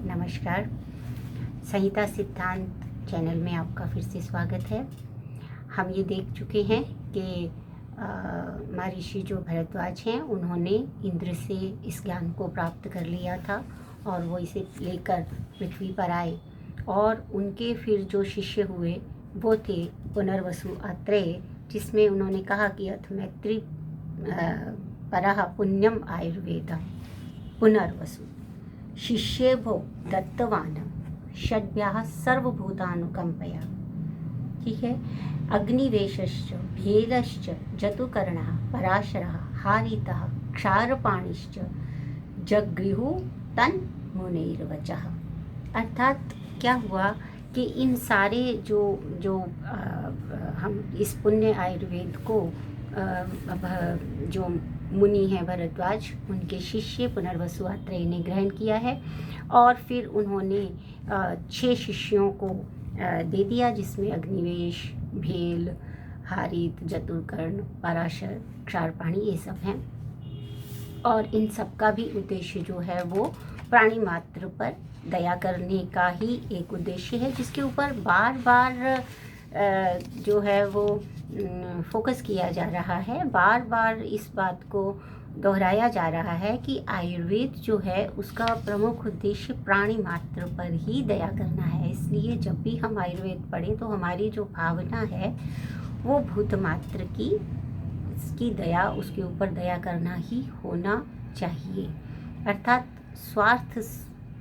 नमस्कार। संहिता सिद्धांत चैनल में आपका फिर से स्वागत है। हम ये देख चुके हैं कि महर्षि जो भरद्वाज हैं उन्होंने इंद्र से इस ज्ञान को प्राप्त कर लिया था और वो इसे लेकर पृथ्वी पर आए और उनके फिर जो शिष्य हुए वो थे पुनर्वसु आत्रेय, जिसमें उन्होंने कहा कि अथ मैत्री परः पुण्यम आयुर्वेद पुनर्वसु शिष्येभ्यो दत्तवान् षड्भ्यः सर्वभूतानुकंपया। ठीक है। अग्निवेशश्च भेदश्च जतुकर्णः पराशरः हारितः क्षारपाणिश्च जगृहु तन् मुनेर्वचः। अर्थात क्या हुआ कि इन सारे जो हम इस पुण्य आयुर्वेद को जो मुनि हैं भरद्वाज, उनके शिष्य पुनर्वसु आत्रेय ने ग्रहण किया है और फिर उन्होंने 6 शिष्यों को दे दिया, जिसमें अग्निवेश, भेल, हारित, जतुकर्ण, पराशर, क्षारपाणी ये सब हैं। और इन सब का भी उद्देश्य जो है वो प्राणी मात्र पर दया करने का ही एक उद्देश्य है, जिसके ऊपर बार बार जो है वो फोकस किया जा रहा है। बार बार इस बात को दोहराया जा रहा है कि आयुर्वेद जो है उसका प्रमुख उद्देश्य प्राणी मात्र पर ही दया करना है। इसलिए जब भी हम आयुर्वेद पढ़ें तो हमारी जो भावना है वो भूत मात्र की इसकी दया, उसके ऊपर दया करना ही होना चाहिए। अर्थात स्वार्थ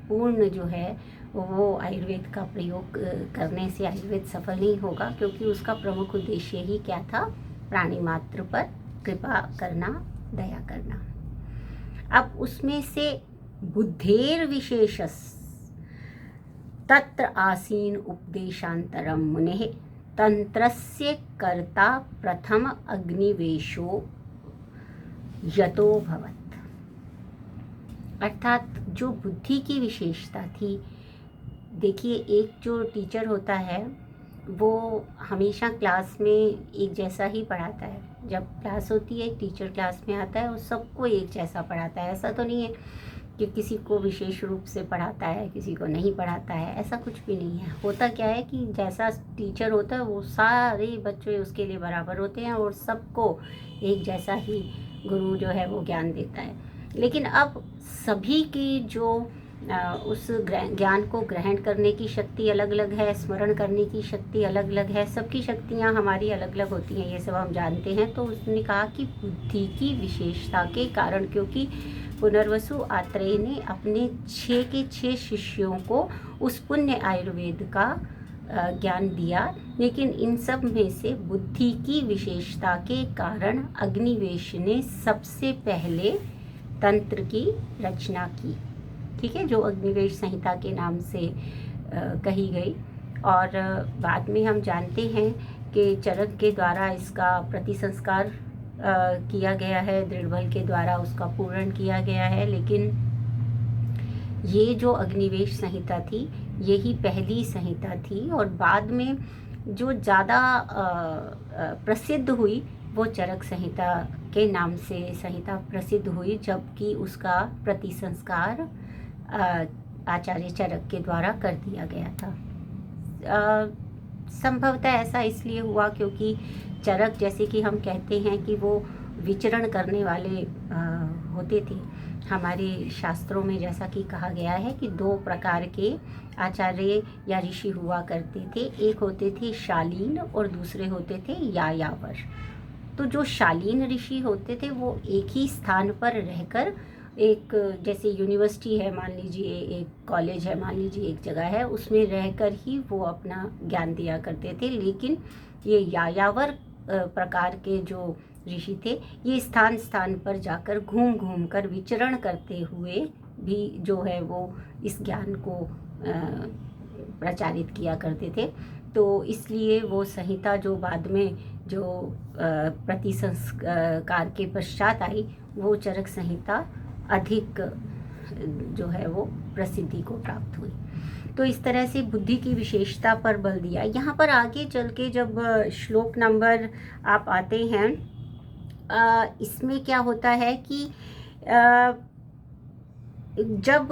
पूर्ण जो है वो आयुर्वेद का प्रयोग करने से आयुर्वेद सफल नहीं होगा, क्योंकि उसका प्रमुख उद्देश्य ही क्या था? प्राणी मात्र पर कृपा करना, दया करना। अब उसमें से बुद्धेर विशेषस तत्र आसीन उपदेशांतरम मुनेः तंत्रस्य कर्ता प्रथम अग्निवेशो यतो भवत्। अर्थात जो बुद्धि की विशेषता थी, देखिए एक जो टीचर होता है वो हमेशा क्लास में एक जैसा ही पढ़ाता है। जब क्लास होती है, टीचर क्लास में आता है, वो सबको एक जैसा पढ़ाता है। ऐसा तो नहीं है कि किसी को विशेष रूप से पढ़ाता है, किसी को नहीं पढ़ाता है, ऐसा कुछ भी नहीं है। होता क्या है कि जैसा टीचर होता है वो सारे बच्चे उसके लिए बराबर होते हैं और सबको एक जैसा ही गुरु जो है वो ज्ञान देता है। लेकिन अब सभी की जो उस ज्ञान को ग्रहण करने की शक्ति अलग अलग है, स्मरण करने की शक्ति अलग अलग है, सबकी शक्तियाँ हमारी अलग अलग होती हैं, ये सब हम जानते हैं। तो उसने कहा कि बुद्धि की विशेषता के कारण, क्योंकि पुनर्वसु आत्रेय ने अपने 6 के 6 शिष्यों को उस पुण्य आयुर्वेद का ज्ञान दिया, लेकिन इन सब में से बुद्धि की विशेषता के कारण अग्निवेश ने सबसे पहले तंत्र की रचना की। ठीक है, जो अग्निवेश संहिता के नाम से कही गई। और बाद में हम जानते हैं कि चरक के द्वारा इसका प्रतिसंस्कार किया गया है, दृढ़बल के द्वारा उसका पूर्ण किया गया है। लेकिन ये जो अग्निवेश संहिता थी यही पहली संहिता थी, और बाद में जो ज़्यादा प्रसिद्ध हुई वो चरक संहिता के नाम से संहिता प्रसिद्ध हुई, जबकि उसका प्रतिसंस्कार आचार्य चरक के द्वारा कर दिया गया था। संभवतः ऐसा इसलिए हुआ क्योंकि चरक, जैसे कि हम कहते हैं कि वो विचरण करने वाले होते थे। हमारे शास्त्रों में जैसा कि कहा गया है कि 2 प्रकार के आचार्य या ऋषि हुआ करते थे। एक होते थे शालीन और दूसरे होते थे यायावर। तो जो शालीन ऋषि होते थे वो एक ही स्थान पर रहकर, एक जैसे यूनिवर्सिटी है मान लीजिए, एक कॉलेज है मान लीजिए, एक जगह है, उसमें रहकर ही वो अपना ज्ञान दिया करते थे। लेकिन ये यायावर प्रकार के जो ऋषि थे, ये स्थान स्थान पर जाकर घूम घूम कर विचरण करते हुए भी जो है वो इस ज्ञान को प्रचारित किया करते थे। तो इसलिए वो संहिता जो बाद में जो प्रतिसंस्कार के पश्चात आई, वो चरक संहिता अधिक जो है वो प्रसिद्धि को प्राप्त हुई। तो इस तरह से बुद्धि की विशेषता पर बल दिया। यहाँ पर आगे चल के जब श्लोक नंबर आप आते हैं, इसमें क्या होता है कि जब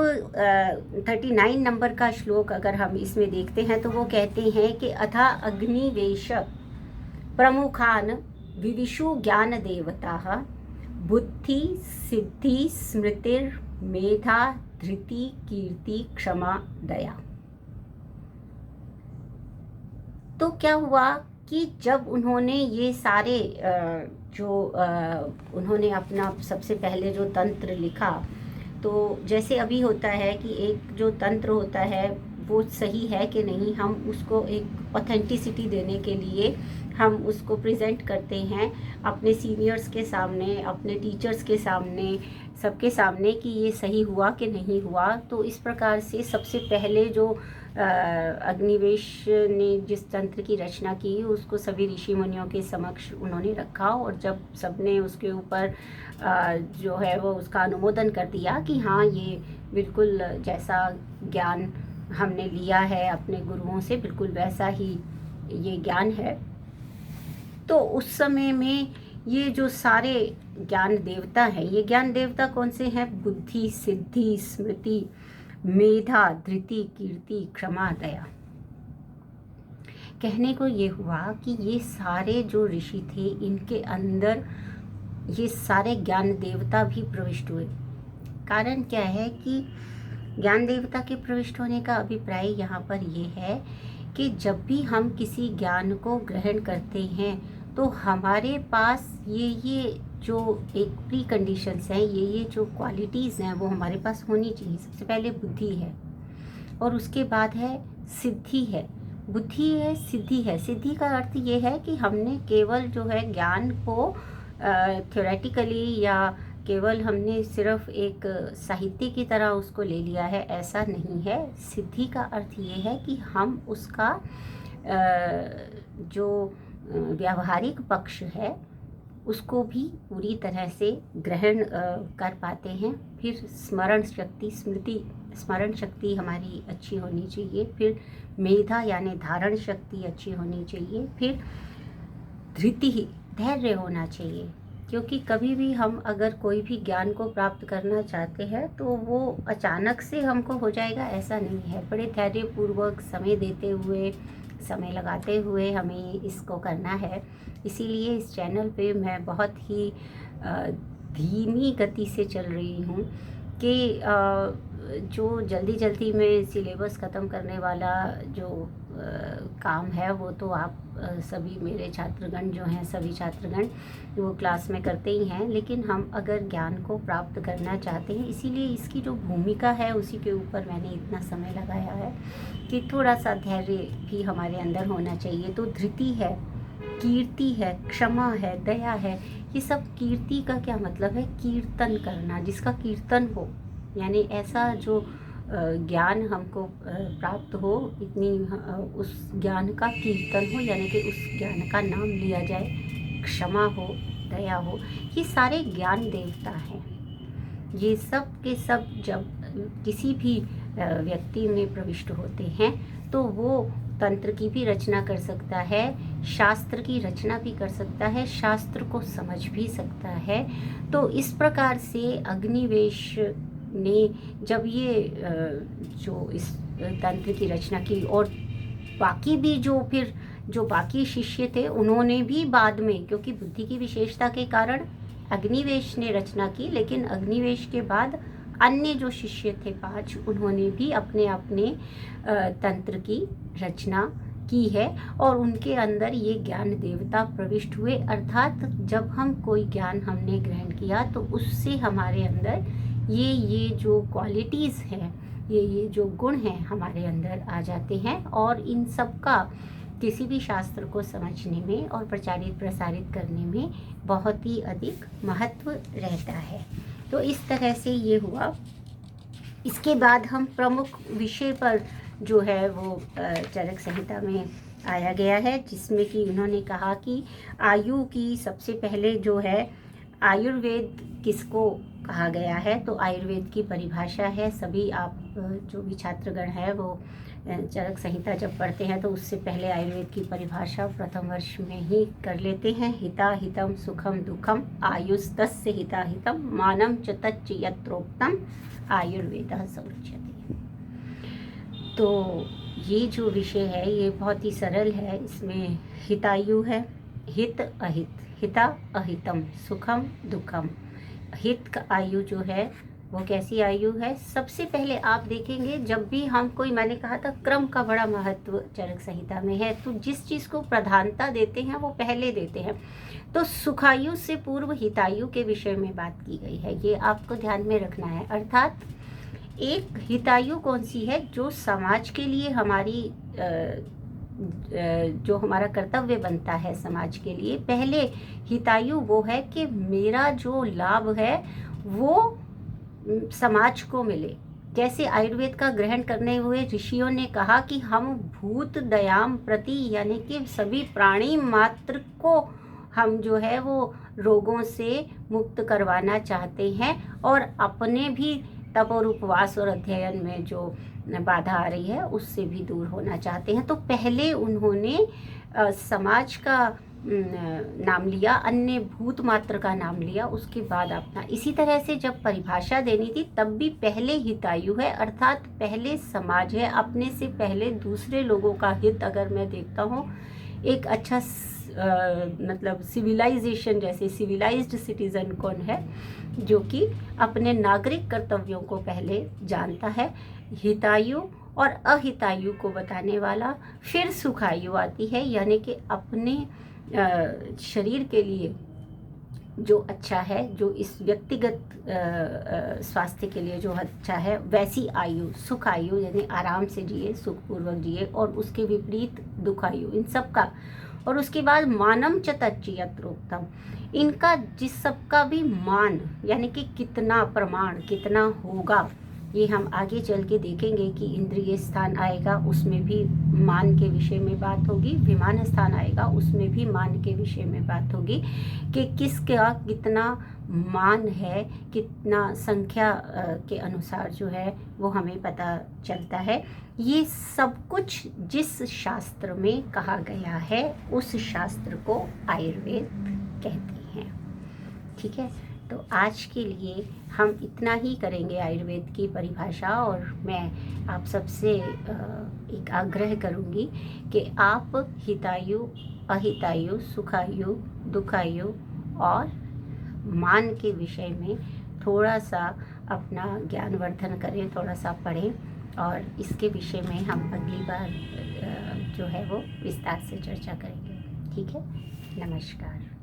39 नंबर का श्लोक अगर हम इसमें देखते हैं तो वो कहते हैं कि अथा अग्निवेश प्रमुखान विविशु ज्ञान देवता बुद्धि सिद्धि स्मृतिर मेधा धृति कीर्ति क्षमा दया। तो क्या हुआ कि जब उन्होंने ये सारे उन्होंने अपना सबसे पहले जो तंत्र लिखा, तो जैसे अभी होता है कि एक जो तंत्र होता है वो सही है कि नहीं, हम उसको एक ऑथेंटिसिटी देने के लिए हम उसको प्रेजेंट करते हैं अपने सीनियर्स के सामने, अपने टीचर्स के सामने, सबके सामने कि ये सही हुआ कि नहीं हुआ। तो इस प्रकार से सबसे पहले जो अग्निवेश ने जिस तंत्र की रचना की उसको सभी ऋषि मुनियों के समक्ष उन्होंने रखा, और जब सबने उसके ऊपर जो है वो उसका अनुमोदन कर दिया कि हाँ ये बिल्कुल जैसा ज्ञान हमने लिया है अपने गुरुओं से बिल्कुल वैसा ही ये ज्ञान है, तो उस समय में ये जो सारे ज्ञान देवता हैं, ये ज्ञान देवता कौन से हैं? बुद्धि, सिद्धि, स्मृति, मेधा, धृति, कीर्ति, क्षमा, दया। कहने को ये हुआ कि ये सारे जो ऋषि थे इनके अंदर ये सारे ज्ञान देवता भी प्रविष्ट हुए। कारण क्या है कि ज्ञान देवता के प्रविष्ट होने का अभिप्राय यहाँ पर ये है कि जब भी हम किसी ज्ञान को ग्रहण करते हैं तो हमारे पास ये जो एक प्री कंडीशंस हैं, ये जो क्वालिटीज़ हैं वो हमारे पास होनी चाहिए। सबसे पहले बुद्धि है और उसके बाद है सिद्धि है। बुद्धि है, सिद्धि है। सिद्धि का अर्थ ये है कि हमने केवल जो है ज्ञान को थ्योरेटिकली या केवल हमने सिर्फ एक साहित्य की तरह उसको ले लिया है, ऐसा नहीं है। सिद्धि का अर्थ ये है कि हम उसका जो व्यावहारिक पक्ष है उसको भी पूरी तरह से ग्रहण कर पाते हैं। फिर स्मरण शक्ति, स्मरण शक्ति हमारी अच्छी होनी चाहिए। फिर मेधा यानी धारण शक्ति अच्छी होनी चाहिए। फिर धृति, धैर्य होना चाहिए, क्योंकि कभी भी हम अगर कोई भी ज्ञान को प्राप्त करना चाहते हैं तो वो अचानक से हमको हो जाएगा ऐसा नहीं है। बड़े धैर्यपूर्वक समय देते हुए, समय लगाते हुए हमें इसको करना है। इसीलिए इस चैनल पे मैं बहुत ही धीमी गति से चल रही हूँ कि जो जल्दी में सिलेबस ख़त्म करने वाला जो काम है वो तो आप सभी मेरे छात्रगण जो हैं, सभी छात्रगण वो क्लास में करते ही हैं। लेकिन हम अगर ज्ञान को प्राप्त करना चाहते हैं, इसीलिए इसकी जो भूमिका है उसी के ऊपर मैंने इतना समय लगाया है कि थोड़ा सा धैर्य भी हमारे अंदर होना चाहिए। तो धृति है, कीर्ति है, क्षमा है, दया है। ये सब कीर्ति का क्या मतलब है? कीर्तन करना, जिसका कीर्तन हो, यानी ऐसा जो ज्ञान हमको प्राप्त हो, इतनी उस ज्ञान का कीर्तन हो, यानी कि उस ज्ञान का नाम लिया जाए। क्षमा हो, दया हो, ये सारे ज्ञान देवता हैं। ये सब के सब जब किसी भी व्यक्ति में प्रविष्ट होते हैं तो वो तंत्र की भी रचना कर सकता है, शास्त्र की रचना भी कर सकता है, शास्त्र को समझ भी सकता है। तो इस प्रकार से अग्निवेश ने जब ये जो इस तंत्र की रचना की, और बाकी भी जो बाकी शिष्य थे उन्होंने भी बाद में, क्योंकि बुद्धि की विशेषता के कारण अग्निवेश ने रचना की, लेकिन अग्निवेश के बाद अन्य जो शिष्य थे 5, उन्होंने भी अपने अपने तंत्र की रचना की है और उनके अंदर ये ज्ञान देवता प्रविष्ट हुए। अर्थात जब हम कोई ज्ञान हमने ग्रहण किया तो उससे हमारे अंदर ये जो क्वालिटीज़ हैं, ये जो गुण हैं हमारे अंदर आ जाते हैं, और इन सब का किसी भी शास्त्र को समझने में और प्रचारित प्रसारित करने में बहुत ही अधिक महत्व रहता है। तो इस तरह से ये हुआ। इसके बाद हम प्रमुख विषय पर जो है वो चरक संहिता में आया गया है, जिसमें कि उन्होंने कहा कि आयु की सबसे पहले जो है आयुर्वेद किसको कहा गया है। तो आयुर्वेद की परिभाषा है, सभी आप जो भी छात्रगण हैं वो चरक संहिता जब पढ़ते हैं तो उससे पहले आयुर्वेद की परिभाषा प्रथम वर्ष में ही कर लेते हैं। हिता हितम सुखम दुखम आयुस्तस्य हिता हितम मानम च तच्च यत्रोक्तम आयुर्वेदः स उच्यते। तो ये जो विषय है ये बहुत ही सरल है। इसमें हितायु है, हित अहित, हिता अहितम, सुखम दुखम। हित का आयु जो है वो कैसी आयु है? सबसे पहले आप देखेंगे जब भी हम कोई, मैंने कहा था क्रम का बड़ा महत्व चरक संहिता में है, तो जिस चीज़ को प्रधानता देते हैं वो पहले देते हैं। तो सुखायु से पूर्व हितायु के विषय में बात की गई है, ये आपको ध्यान में रखना है। अर्थात एक हितायु कौन सी है? जो समाज के लिए हमारी जो हमारा कर्तव्य बनता है समाज के लिए, पहले हितायु वो है कि मेरा जो लाभ है वो समाज को मिले। जैसे आयुर्वेद का ग्रहण करने हुए ऋषियों ने कहा कि हम भूत दयाम प्रति, यानी कि सभी प्राणी मात्र को हम जो है वो रोगों से मुक्त करवाना चाहते हैं और अपने भी तप और उपवास और अध्ययन में जो बाधा आ रही है उससे भी दूर होना चाहते हैं। तो पहले उन्होंने समाज का नाम लिया, अन्य भूत मात्र का नाम लिया, उसके बाद अपना। इसी तरह से जब परिभाषा देनी थी तब भी पहले हितायु है, अर्थात पहले समाज है, अपने से पहले दूसरे लोगों का हित अगर मैं देखता हूँ, एक अच्छा मतलब सिविलाइजेशन, जैसे सिविलाइज्ड सिटीज़न कौन है? जो कि अपने नागरिक कर्तव्यों को पहले जानता है। हितायु और अहितायु को बताने वाला। फिर सुखायु आती है, यानी कि अपने शरीर के लिए जो अच्छा है, जो इस व्यक्तिगत स्वास्थ्य के लिए जो अच्छा है, वैसी आयु सुखायु, यानी आराम से जिए, सुखपूर्वक जिए, और उसके विपरीत दुखायु, इन सब का। और उसके बाद मानम च तच्च यत्रोक्तम, इनका जिस सब का भी मान, यानी कि कितना प्रमाण कितना होगा, ये हम आगे चल के देखेंगे कि इंद्रिय स्थान आएगा उसमें भी मान के विषय में बात होगी, विमान स्थान आएगा उसमें भी मान के विषय में बात होगी कि किसका कितना मान है, कितना संख्या के अनुसार जो है वो हमें पता चलता है। ये सब कुछ जिस शास्त्र में कहा गया है उस शास्त्र को आयुर्वेद कहते हैं। ठीक है, तो आज के लिए हम इतना ही करेंगे आयुर्वेद की परिभाषा। और मैं आप सबसे एक आग्रह करूंगी कि आप हितायु, अहितायु, सुखायु, दुखायु और मान के विषय में थोड़ा सा अपना ज्ञानवर्धन करें, थोड़ा सा पढ़ें, और इसके विषय में हम अगली बार जो है वो विस्तार से चर्चा करेंगे। ठीक है, नमस्कार।